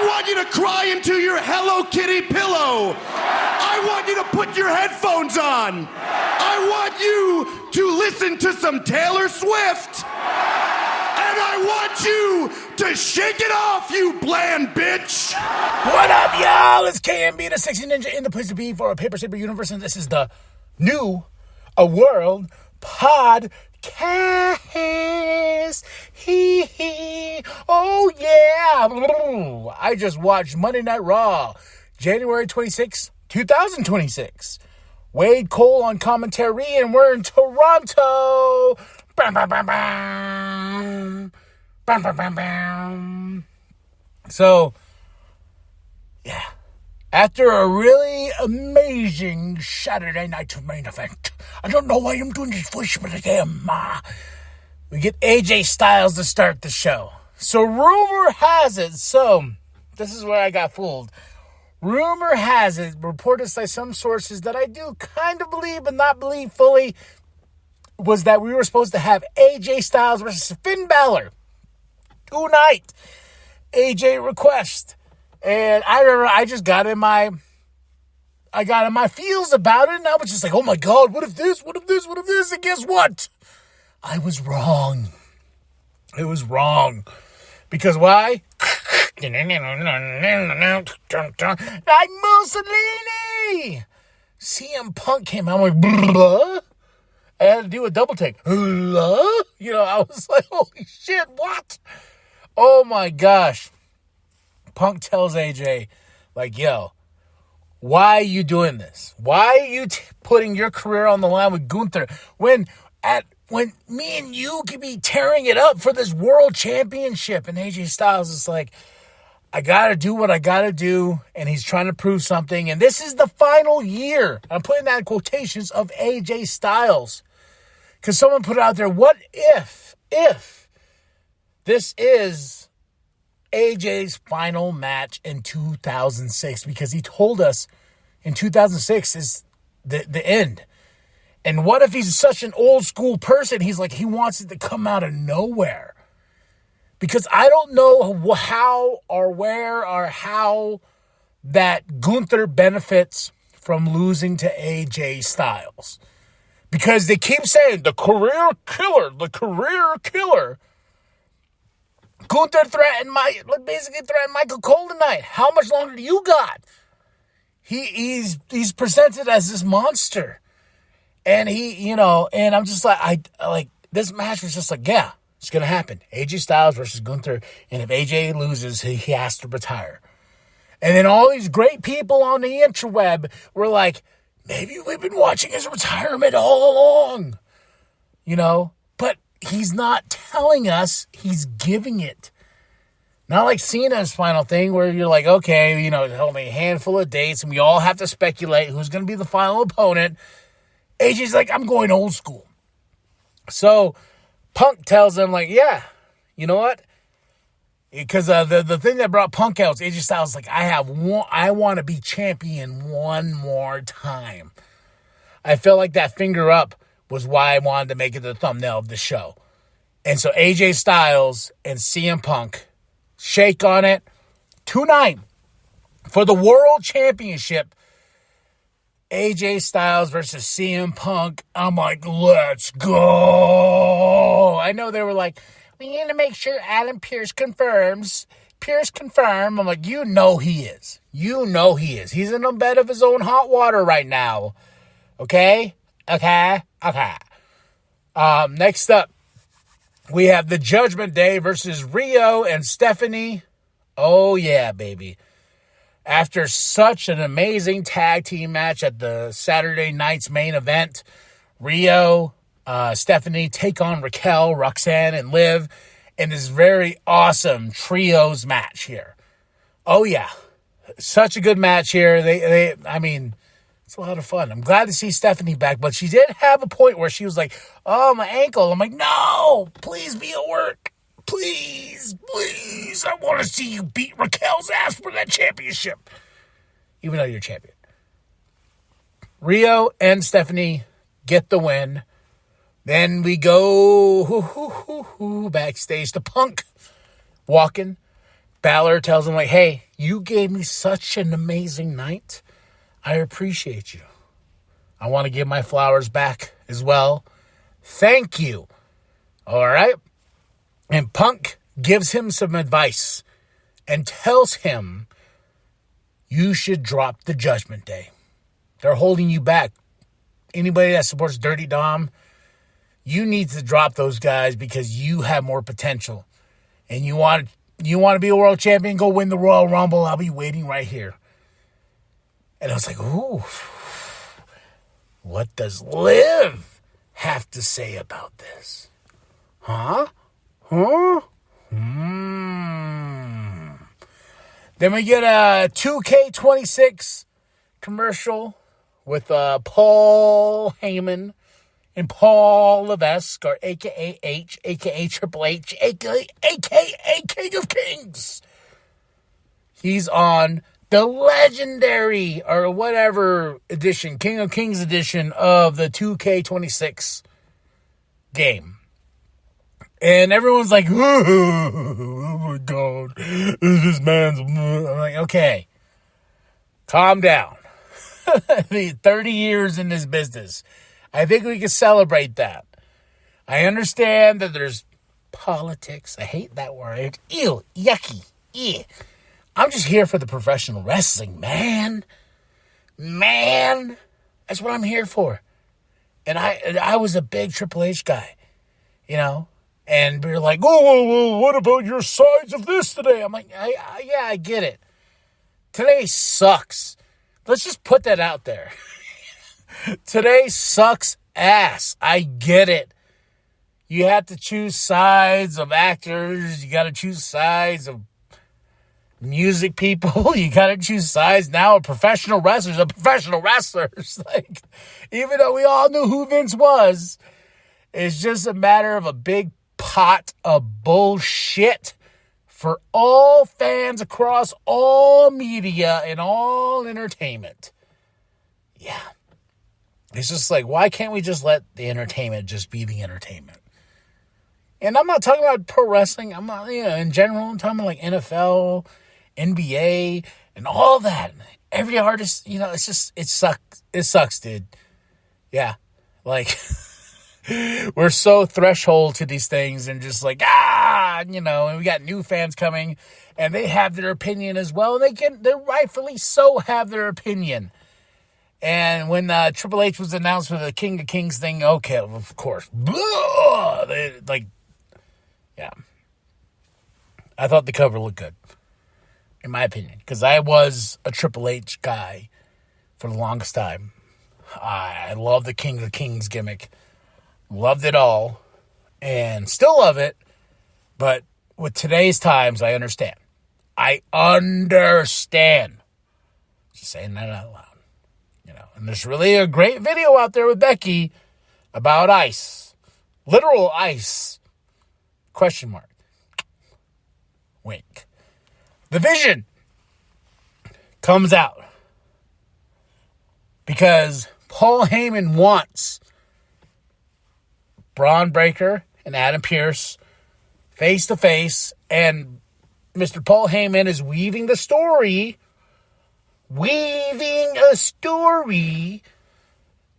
I want you to cry into your Hello Kitty pillow. I want you to put your headphones on. I want you to listen to some Taylor Swift. And I want you to shake it off, you bland bitch. What up, y'all? It's KMB, the Sexy Ninja, in the place to be for a Paper Saber universe, and this is the new A World podcast. Hee hee. Oh, yeah. I just watched Monday Night Raw, January 26, 2026. Wade Cole on commentary, and we're in Toronto. Bam, bam, bam, bam. Bam, bam, bam, bam. So, yeah. After a really amazing Saturday night main event, I don't know why I'm doing this voice, but I am. We get AJ Styles to start the show. So, rumor has it, this is where I got fooled. Rumor has it, reported by some sources that I do kind of believe but not believe fully, was that we were supposed to have AJ Styles versus Finn Balor tonight. AJ request. And I remember I just got in my feels about it, and I was just like, oh my God, what if this? And guess what? I was wrong. It was wrong. Because why? Like Mussolini! CM Punk came out, I'm like, blah. I had to do a double take. Blah. You know, I was like, holy shit, what? Oh my gosh. Punk tells AJ, like, yo, why are you doing this? Why are you putting your career on the line with Gunther when me and you could be tearing it up for this world championship? And AJ Styles is like, I got to do what I got to do, and he's trying to prove something. And this is the final year, I'm putting that in quotations, of AJ Styles. Because someone put it out there, what if this is AJ's final match in 2006? Because he told us in 2006 is the end. And what if he's such an old school person, he's like, he wants it to come out of nowhere? Because I don't know how or where or how that Gunther benefits from losing to AJ Styles. Because they keep saying the career killer. Gunther threatened Michael Cole tonight. How much longer do you got? He's presented as this monster. And and I'm just like, this match was just like, yeah, it's going to happen. AJ Styles versus Gunther. And if AJ loses, he has to retire. And then all these great people on the interweb were like, maybe we've been watching his retirement all along. But he's not telling us, he's giving it. Not like Cena's final thing where you're like, okay, only a handful of dates and we all have to speculate who's going to be the final opponent. AJ's like, I'm going old school. So Punk tells him, like, yeah, you know what? Because the thing that brought Punk out was AJ Styles like, I want to be champion one more time. I felt like that finger up was why I wanted to make it the thumbnail of the show. And so AJ Styles and CM Punk shake on it tonight for the World Championship. AJ Styles versus CM Punk. I'm like, let's go. I know they were like, we need to make sure Adam Pearce confirms. I'm like, he is. He's in a bed of his own hot water right now. Okay. Next up, we have the Judgment Day versus Rio and Stephanie. Oh, yeah, baby. After such an amazing tag team match at the Saturday night's main event, Rio, Stephanie take on Raquel, Roxanne, and Liv in this very awesome trios match here. Oh, yeah. Such a good match here. It's a lot of fun. I'm glad to see Stephanie back, but she did have a point where she was like, oh, my ankle. I'm like, no, please be at work. Please, I want to see you beat Raquel's ass for that championship. Even though you're champion. Rio and Stephanie get the win. Then we go backstage to Punk walking. Balor tells him, like, hey, You gave me such an amazing night. I appreciate you. I want to give my flowers back as well. Thank you. All right? And Punk gives him some advice and tells him you should drop the Judgment Day. They're holding you back. Anybody that supports Dirty Dom, you need to drop those guys because you have more potential. And you want to be a world champion, go win the Royal Rumble. I'll be waiting right here. And I was like, ooh, what does Liv have to say about this? Huh? Then we get a 2K26 commercial with Paul Heyman and Paul Levesque, or a.k.a. H, a.k.a. Triple H, a.k.a. King of Kings. He's on the legendary, or whatever edition, King of Kings edition of the 2K26 game. And everyone's like, oh my God, this man's... I'm like, okay, calm down. 30 years in this business. I think we can celebrate that. I understand that there's politics. I hate that word. Ew, yucky. Ew. I'm just here for the professional wrestling, man. Man, that's what I'm here for. And I was a big Triple H guy, you know. And we were like, oh, what about your sides of this today? I'm like, yeah, I get it. Today sucks. Let's just put that out there. Today sucks ass. I get it. You have to choose sides of actors. You got to choose sides of music people. You got to choose sides now of professional wrestlers. Like, even though we all knew who Vince was, it's just a matter of a big pot of bullshit for all fans across all media and all entertainment. Yeah. It's just like, why can't we just let the entertainment just be the entertainment? And I'm not talking about pro wrestling. I'm not, in general, I'm talking about like NFL, NBA, and all that. Every artist, it's just, it sucks. It sucks, dude. Yeah. Like, we're so threshold to these things and just like, and we got new fans coming and they have their opinion as well. And they rightfully so have their opinion. And when Triple H was announced for the King of Kings thing, okay, of course. Yeah. I thought the cover looked good, in my opinion, because I was a Triple H guy for the longest time. I love the King of Kings gimmick. Loved it all. And still love it. But with today's times, I understand. I understand. Just saying that out loud. And there's really a great video out there with Becky about ice. Literal ice. Question mark. Wink. The Vision comes out because Paul Heyman wants Braun Breaker and Adam Pearce face to face, and Mr. Paul Heyman is weaving a story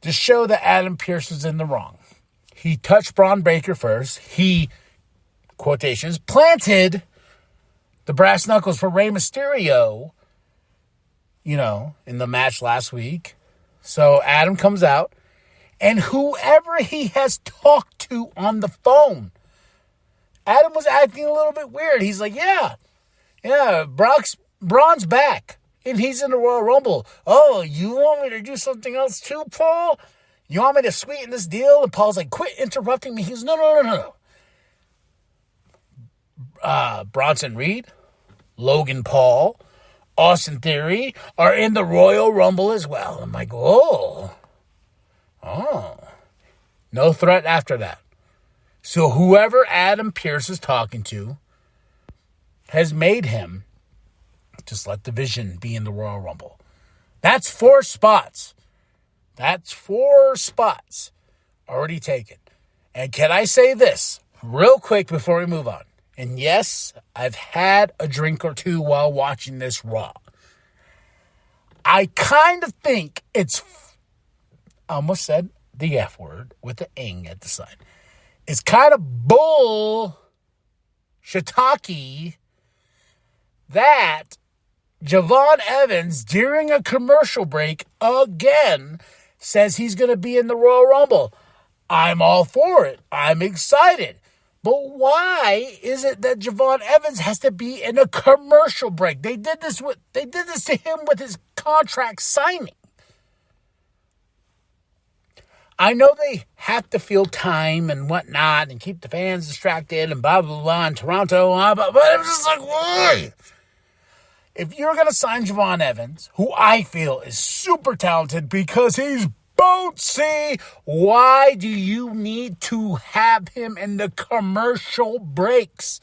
to show that Adam Pearce is in the wrong. He touched Braun Breaker first. He, quotations, planted the brass knuckles for Rey Mysterio, in the match last week. So Adam comes out, and whoever he has talked to on the phone, Adam was acting a little bit weird. He's like, yeah, Braun's back. And he's in the Royal Rumble. Oh, you want me to do something else too, Paul? You want me to sweeten this deal? And Paul's like, quit interrupting me. He's no. Bronson Reed, Logan Paul, Austin Theory are in the Royal Rumble as well. I'm like, oh. No threat after that. So whoever Adam Pearce is talking to has made him just let the Vision be in the Royal Rumble. That's 4 spots. Already taken. And can I say this real quick before we move on? And yes, I've had a drink or two while watching this Raw. I kind of think it's, I almost said the F word with the ing at the side. It's kind of bull shiitake that Javon Evans, during a commercial break, again, says he's going to be in the Royal Rumble. I'm all for it. I'm excited. But why is it that Javon Evans has to be in a commercial break? They did this to him with his contract signing. I know they have to fill time and whatnot and keep the fans distracted and blah, blah, blah in Toronto. But I'm just like, why? If you're going to sign Javon Evans, who I feel is super talented because he's bouncy, why do you need to have him in the commercial breaks?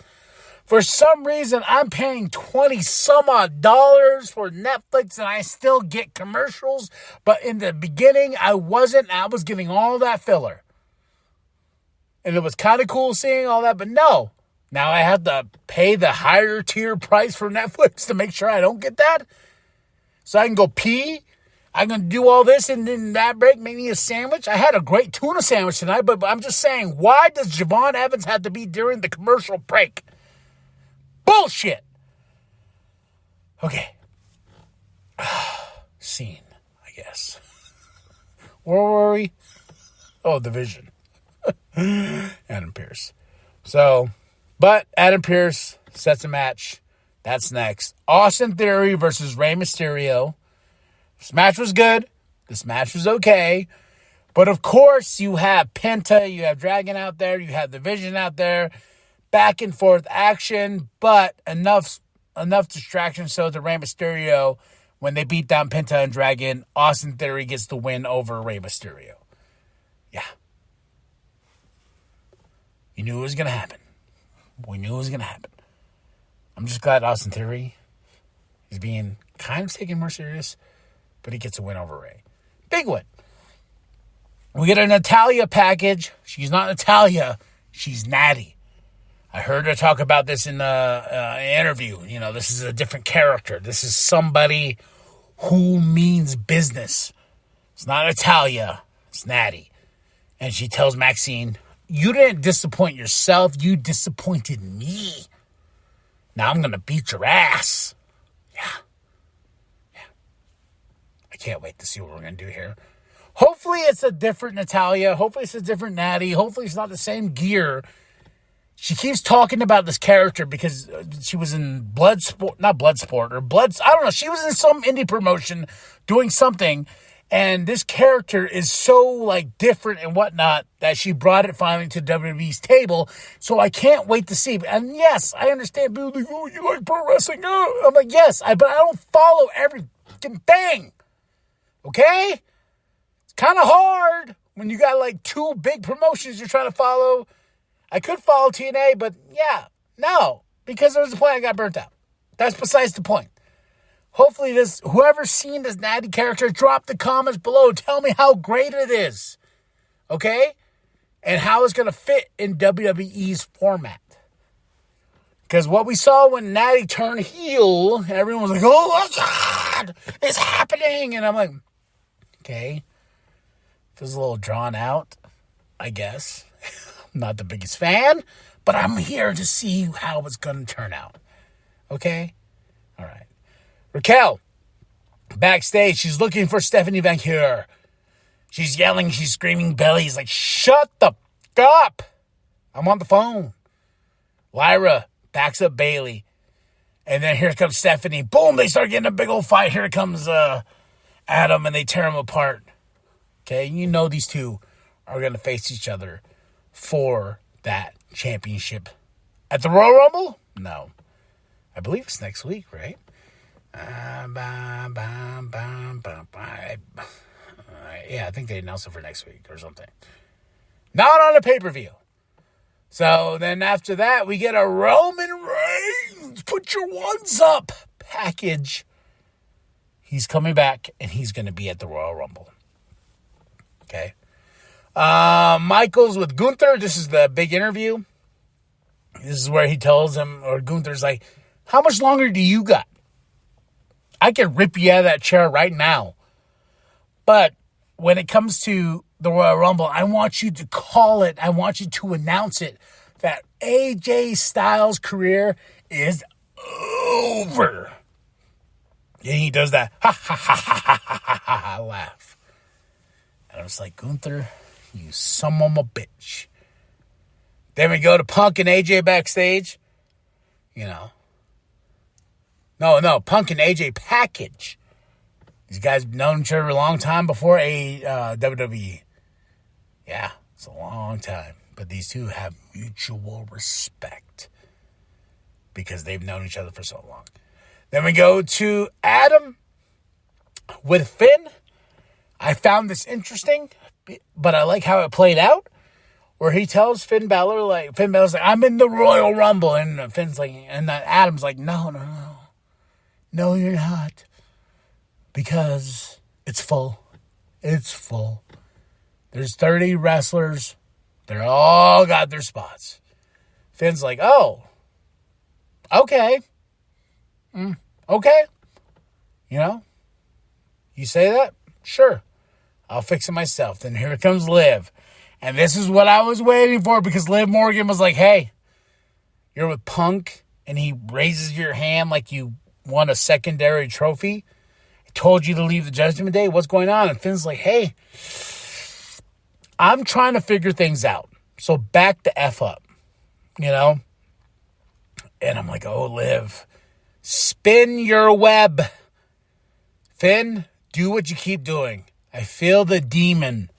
For some reason, I'm paying $20 some odd for Netflix and I still get commercials. But in the beginning, I wasn't. I was getting all that filler. And it was kind of cool seeing all that, but no. Now I have to pay the higher tier price for Netflix to make sure I don't get that. So I can go pee. I can do all this and then that break, make me a sandwich. I had a great tuna sandwich tonight, but I'm just saying, why does Javon Evans have to be during the commercial break? Bullshit. Okay. Scene, I guess. Where were we? Oh, Division. Adam Pearce. So, but Adam Pearce sets a match. That's next. Austin Theory versus Rey Mysterio. This match was good. This match was okay. But of course, you have Penta, you have Dragon out there, you have Division out there. Back and forth action, but enough distraction so that Rey Mysterio, when they beat down Penta and Dragon, Austin Theory gets the win over Rey Mysterio. Yeah. You knew it was going to happen. We knew it was going to happen. I'm just glad Austin Theory is being kind of taken more serious, but he gets a win over Rey. Big win. We get a Natalya package. She's not Natalya. She's Natty. I heard her talk about this in the interview. You know, this is a different character. This is somebody who means business. It's not Natalya. It's Natty. And she tells Maxine, you didn't disappoint yourself. You disappointed me. Now I'm going to beat your ass. Yeah. I can't wait to see what we're going to do here. Hopefully it's a different Natalya. Hopefully it's a different Natty. Hopefully it's not the same gear. She keeps talking about this character because she was in Bloodsport. I don't know. She was in some indie promotion doing something. And this character is so, like, different and whatnot that she brought it finally to WWE's table. So I can't wait to see. And yes, I understand people like, oh, you like pro wrestling? Oh. I'm like, yes, but I don't follow every thing. Okay? It's kind of hard when you got, like, two big promotions you're trying to follow. I could follow TNA, but yeah, no. Because there was a point I got burnt out. That's besides the point. Hopefully whoever's seen this Natty character, drop the comments below. Tell me how great it is. Okay? And how it's going to fit in WWE's format. Because what we saw when Natty turned heel, everyone was like, oh my God, it's happening. And I'm like, okay. Feels a little drawn out, I guess. I'm not the biggest fan, but I'm here to see how it's going to turn out. Okay? All right. Raquel, backstage, she's looking for Stephanie Vancouver. She's yelling, she's screaming, Belly's like, shut the f*** up. I'm on the phone. Lyra backs up Bailey. And then here comes Stephanie. Boom, they start getting a big old fight. Here comes Adam, and they tear him apart. Okay, you know these two are going to face each other for that championship. At the Royal Rumble? No. I believe it's next week, right? Yeah, I think they announced it for next week or something. Not on a pay-per-view. So then after that, we get a Roman Reigns, put your ones up package. He's coming back, and he's going to be at the Royal Rumble. Okay. Michaels with Gunther. This is the big interview. This is where he tells him, or Gunther's like, how much longer do you got? I can rip you out of that chair right now. But when it comes to the Royal Rumble, I want you to call it. I want you to announce it. That AJ Styles' career is over. And he does that ha ha ha ha ha ha ha ha laugh. And I was like, Gunther, you son of a bitch. Then we go to Punk and AJ backstage. You know. No, Punk and AJ package. These guys known each other a long time before WWE. Yeah, it's a long time. But these two have mutual respect because they've known each other for so long. Then we go to Adam with Finn. I found this interesting, but I like how it played out. Where he tells Finn Balor's like, I'm in the Royal Rumble. And Finn's like, and Adam's like, no, you're not. Because it's full. It's full. There's 30 wrestlers. They're all got their spots. Finn's like, oh, okay. Okay. You know, you say that? Sure. I'll fix it myself. Then here comes Liv. And this is what I was waiting for because Liv Morgan was like, hey, you're with Punk, and he raises your hand like you won a secondary trophy. I told you to leave the Judgment Day. What's going on? And Finn's like, hey, I'm trying to figure things out. So back the F up, you know? And I'm like, oh, Liv, spin your web. Finn, do what you keep doing. I feel the demon.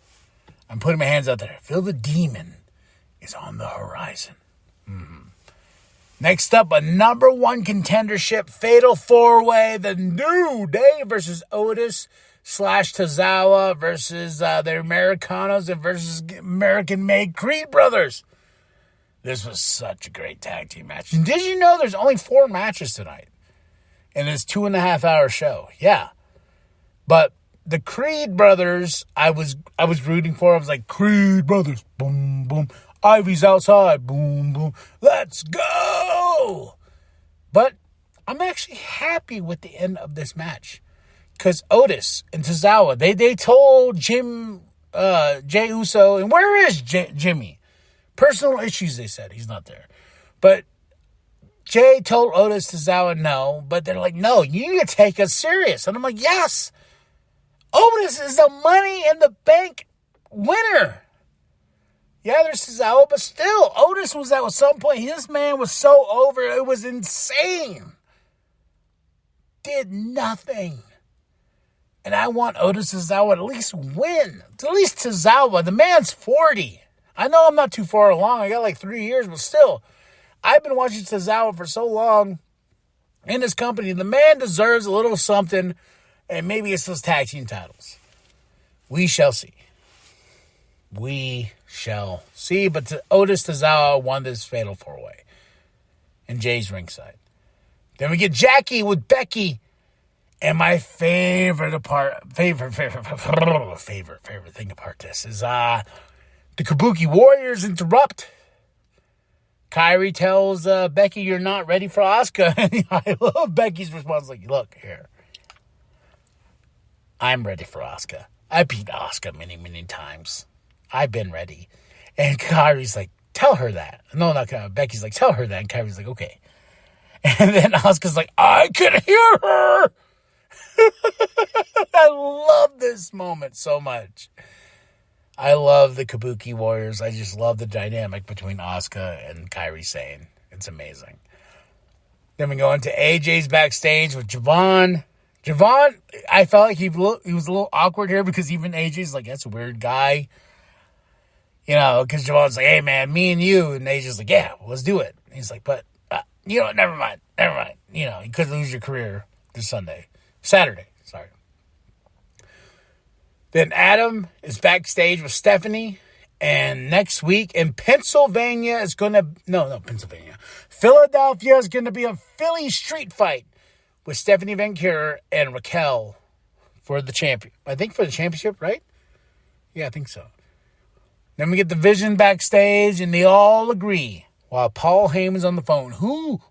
I'm putting my hands out there. I feel the demon is on the horizon. Next up, a number one contendership fatal four-way. The New Day versus Otis / Tozawa versus the Americanos and versus American-made Creed brothers. This was such a great tag team match. And did you know there's only 4 matches tonight? And it's 2.5-hour show. Yeah. But the Creed brothers, I was rooting for. I was like, Creed brothers, boom, boom. Ivy's outside, boom, boom. Let's go! But I'm actually happy with the end of this match. Because Otis and Tozawa, they told Jay Uso, and where is Jimmy? Personal issues, they said. He's not there. But Jay told Otis, Tozawa, no. But they're like, no, you need to take us serious. And I'm like, yes. Otis is the Money in the Bank winner. Yeah, there's Tozawa, but still, Otis was at some point. This man was so over. It was insane. Did nothing. And I want Otis Tozawa to at least win. At least Tozawa. The man's 40. I know I'm not too far along. I got like 3 years, but still. I've been watching Tozawa for so long in this company. The man deserves a little something. And maybe it's those tag team titles. We shall see. We shall see. But Otis Tozawa won this fatal 4-way. And Jay's ringside. Then we get Jackie with Becky. And my favorite thing about this is the Kabuki Warriors interrupt. Kyrie tells Becky, you're not ready for Asuka. And I love Becky's response. Like, look, here. I'm ready for Asuka. I beat Asuka many, many times. I've been ready. And Kyrie's like, tell her that. No, not Kyrie. Becky's like, tell her that. And Kyrie's like, okay. And then Asuka's like, I can hear her. I love this moment so much. I love the Kabuki Warriors. I just love the dynamic between Asuka and Kairi Sane. It's amazing. Then we go into AJ's backstage with Javon. Javon, I felt like he was a little awkward here because even AJ's like, that's a weird guy. You know, because Javon's like, hey, man, me and you. And AJ's like, yeah, let's do it. And he's like, but, you know what, never mind. You know, you could lose your career this Saturday. Then Adam is backstage with Stephanie. And next week in Pennsylvania is going to, Philadelphia is going to be a Philly street fight with Stephanie Vancouver and Raquel for the champion. I think for the championship, right? Yeah, I think so. Then we get the Vision backstage, and they all agree. while Paul Heyman's on the phone. Who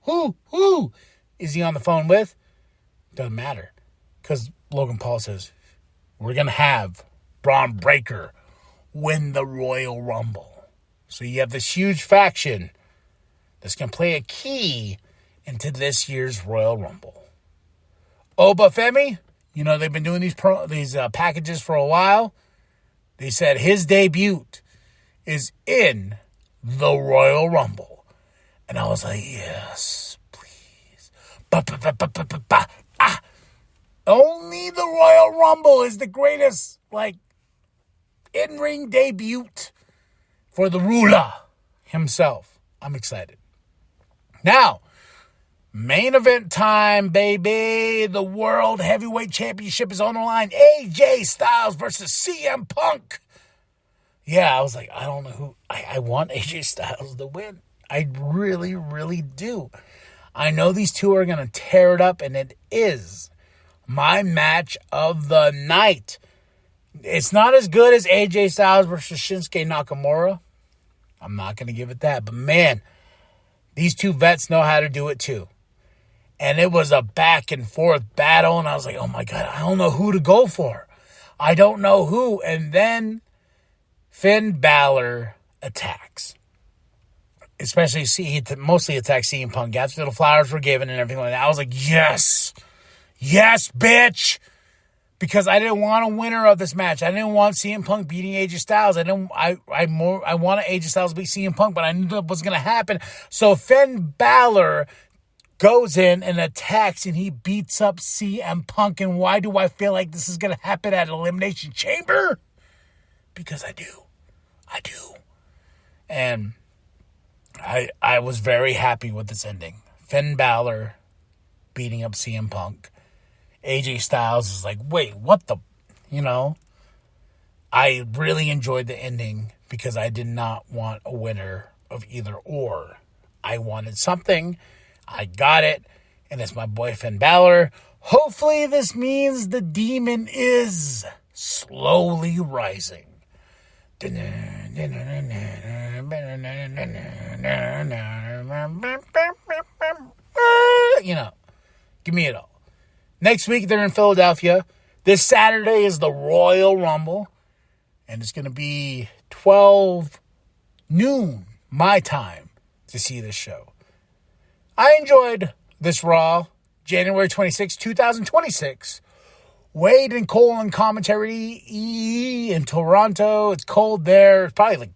is he on the phone with? Doesn't matter. Because Logan Paul says, we're going to have Braun Breaker win the Royal Rumble. So you have this huge faction that's going to play a key into this year's Royal Rumble. Obafemi, you know, they've been doing these packages for a while. They said his debut is in the Royal Rumble. And I was like, yes, please. Only the Royal Rumble is the greatest, in-ring debut for the ruler himself. I'm excited. Now, main event time, baby. The World Heavyweight Championship is on the line. AJ Styles versus CM Punk. Yeah, I was like, I don't know who. I want AJ Styles to win. I really, really do. I know these two are going to tear it up, and it is my match of the night. It's not as good as AJ Styles versus Shinsuke Nakamura. I'm not going to give it that. But, man, these two vets know how to do it, too. And it was a back-and-forth battle, and I was like, oh, my God, I don't know who to go for. I don't know who. And then Finn Balor attacks. Especially, he mostly attacks CM Punk after the flowers were given and everything like that. I was like, yes. Yes, bitch. Because I didn't want a winner of this match. I didn't want CM Punk beating AJ Styles. I wanted AJ Styles to beat CM Punk, but I knew that was going to happen. So Finn Balor goes in and attacks, and he beats up CM Punk. And why do I feel like this is going to happen at Elimination Chamber? Because I do. And I was very happy with this ending. Finn Balor beating up CM Punk. AJ Styles is like, wait, what the, I really enjoyed the ending because I did not want a winner of either or. I wanted something. I got it. And it's my boy Finn Balor. Hopefully this means the demon is slowly rising. Give me it all. Next week, they're in Philadelphia. This Saturday is the Royal Rumble. And it's going to be 12 noon, my time, to see this show. I enjoyed this Raw, January 26, 2026. Wade and Cole on commentary in Toronto. It's cold there. It's probably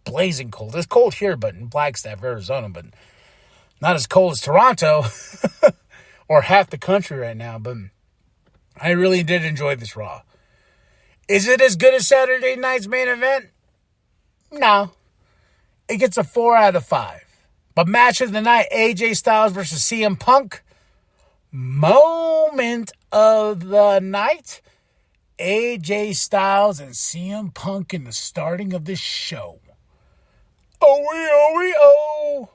blazing cold. It's cold here, but in Flagstaff, Arizona, but not as cold as Toronto. Or half the country right now, but I really did enjoy this Raw. Is it as good as Saturday night's main event? No. It gets a 4 out of 5. But match of the night, AJ Styles versus CM Punk. Moment of the night, AJ Styles and CM Punk in the starting of this show. Oh.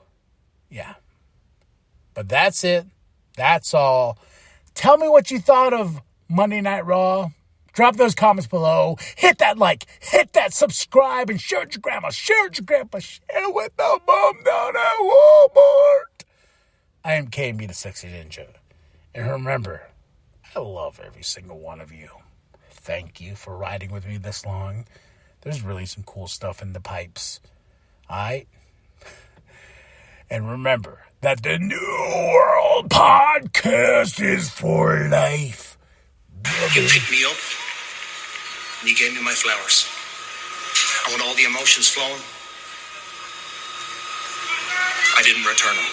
Yeah. But that's it. That's all. Tell me what you thought of Monday Night Raw. Drop those comments below. Hit that like. Hit that subscribe. And share it with your grandma. Share it with your grandpa. Share it with the mom down at Walmart. I am KB the Sexy Ninja. And remember, I love every single one of you. Thank you for riding with me this long. There's really some cool stuff in the pipes. Alright? And remember that the New World Podcast is for life. You picked me up, and you gave me my flowers. And when all the emotions flowing, I didn't return them.